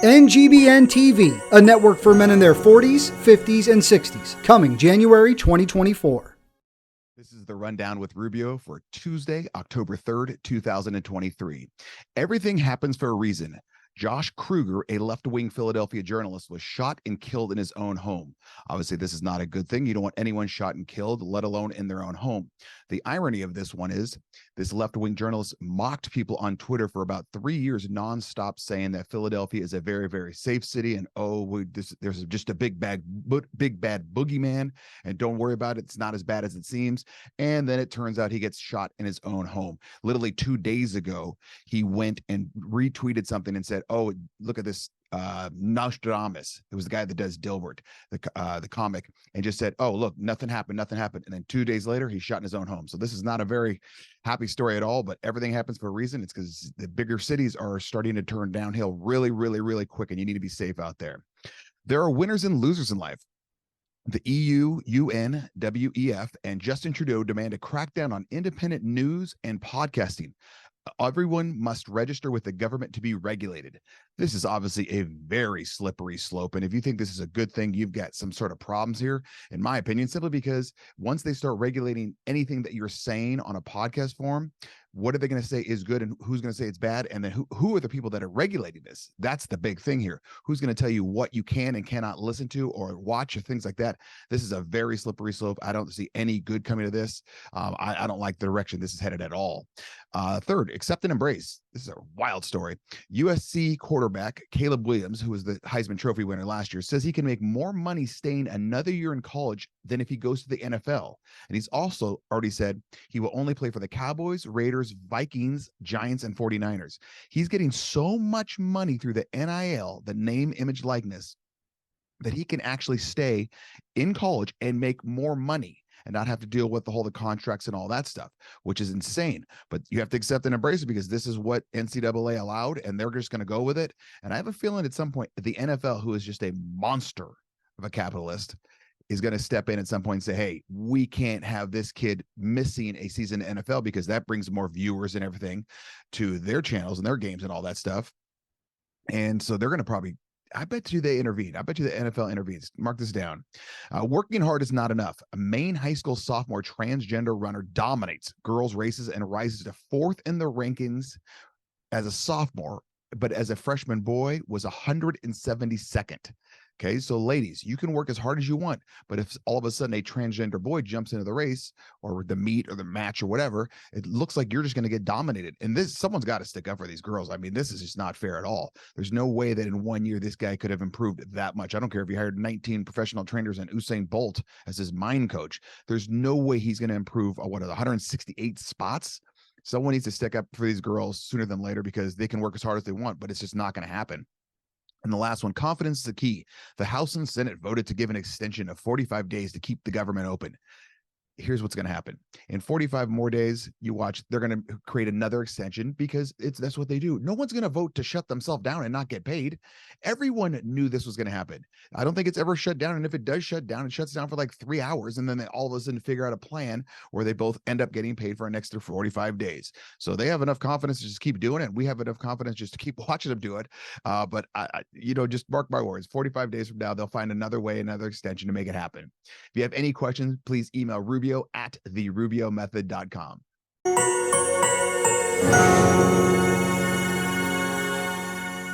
NGBN TV, a network for men in their 40s, 50s, and 60s, coming January 2024. This is the rundown with Rubio for Tuesday, October 3rd, 2023. Everything happens for a reason. Josh Kruger, a left-wing Philadelphia journalist, was shot and killed in his own home. Obviously, this is not a good thing. You don't want anyone shot and killed, let alone in their own home. The irony of this one is this left-wing journalist mocked people on Twitter for about 3 years nonstop, saying that Philadelphia is a very, very safe city, and there's just a big bad boogeyman, and don't worry about it. It's not as bad as it seems. And then it turns out he gets shot in his own home. Literally 2 days ago, he went and retweeted something and said, "Oh, look at this Nostradamus." It was the guy that does Dilbert, the comic, and just said, "Oh, look, nothing happened. And then 2 days later, he's shot in his own home. So this is not a very happy story at all, but everything happens for a reason. It's because the bigger cities are starting to turn downhill really, really, really quick, and you need to be safe out there. There are winners and losers in life. The EU, UN-WEF, and Justin Trudeau demand a crackdown on independent news and podcasting. Everyone must register with the government to be regulated. This is obviously a very slippery slope. And if you think this is a good thing, you've got some sort of problems here, in my opinion, simply because once they start regulating anything that you're saying on a podcast form, what are they going to say is good and who's going to say it's bad? And then who are the people that are regulating this? That's the big thing here. Who's going to tell you what you can and cannot listen to or watch or things like that? This is a very slippery slope. I don't see any good coming to this. I don't like the direction this is headed at all. Third, accept and embrace. This is a wild story. USC quarterback Caleb Williams, who was the Heisman Trophy winner last year, says he can make more money staying another year in college than if he goes to the NFL. And he's also already said he will only play for the Cowboys, Raiders, Vikings, Giants, and 49ers. He's getting so much money through the NIL, the name, image, likeness, that he can actually stay in college and make more money and not have to deal with the contracts and all that stuff, which is insane. But you have to accept and embrace it because this is what NCAA allowed, and they're just going to go with it. And I have a feeling at some point the NFL, who is just a monster of a capitalist, is going to step in at some point and say, "Hey, we can't have this kid missing a season in NFL because that brings more viewers and everything to their channels and their games and all that stuff." And so they're going to probably, I bet you they intervene. I bet you the NFL intervenes. Mark this down. Working hard is not enough. A Maine high school sophomore transgender runner dominates girls' races and rises to 4th in the rankings as a sophomore, but as a freshman boy was 172nd. Okay, so ladies, you can work as hard as you want, but if all of a sudden a transgender boy jumps into the race or the meet or the match or whatever, it looks like you're just going to get dominated. And someone's got to stick up for these girls. I mean, this is just not fair at all. There's no way that in 1 year this guy could have improved that much. I don't care if he hired 19 professional trainers and Usain Bolt as his mind coach. There's no way he's going to improve 168 spots. Someone needs to stick up for these girls sooner than later because they can work as hard as they want, but it's just not going to happen. And the last one, confidence is the key. The House and Senate voted to give an extension of 45 days to keep the government open. Here's what's going to happen. In 45 more days, you watch, they're going to create another extension because that's what they do. No one's going to vote to shut themselves down and not get paid. Everyone knew this was going to happen. I don't think it's ever shut down. And if it does shut down, it shuts down for like 3 hours. And then they all of a sudden figure out a plan where they both end up getting paid for an extra 45 days. So they have enough confidence to just keep doing it. We have enough confidence just to keep watching them do it. But just mark my words, 45 days from now, they'll find another way, another extension to make it happen. If you have any questions, please email Rubio at therubiomethod.com.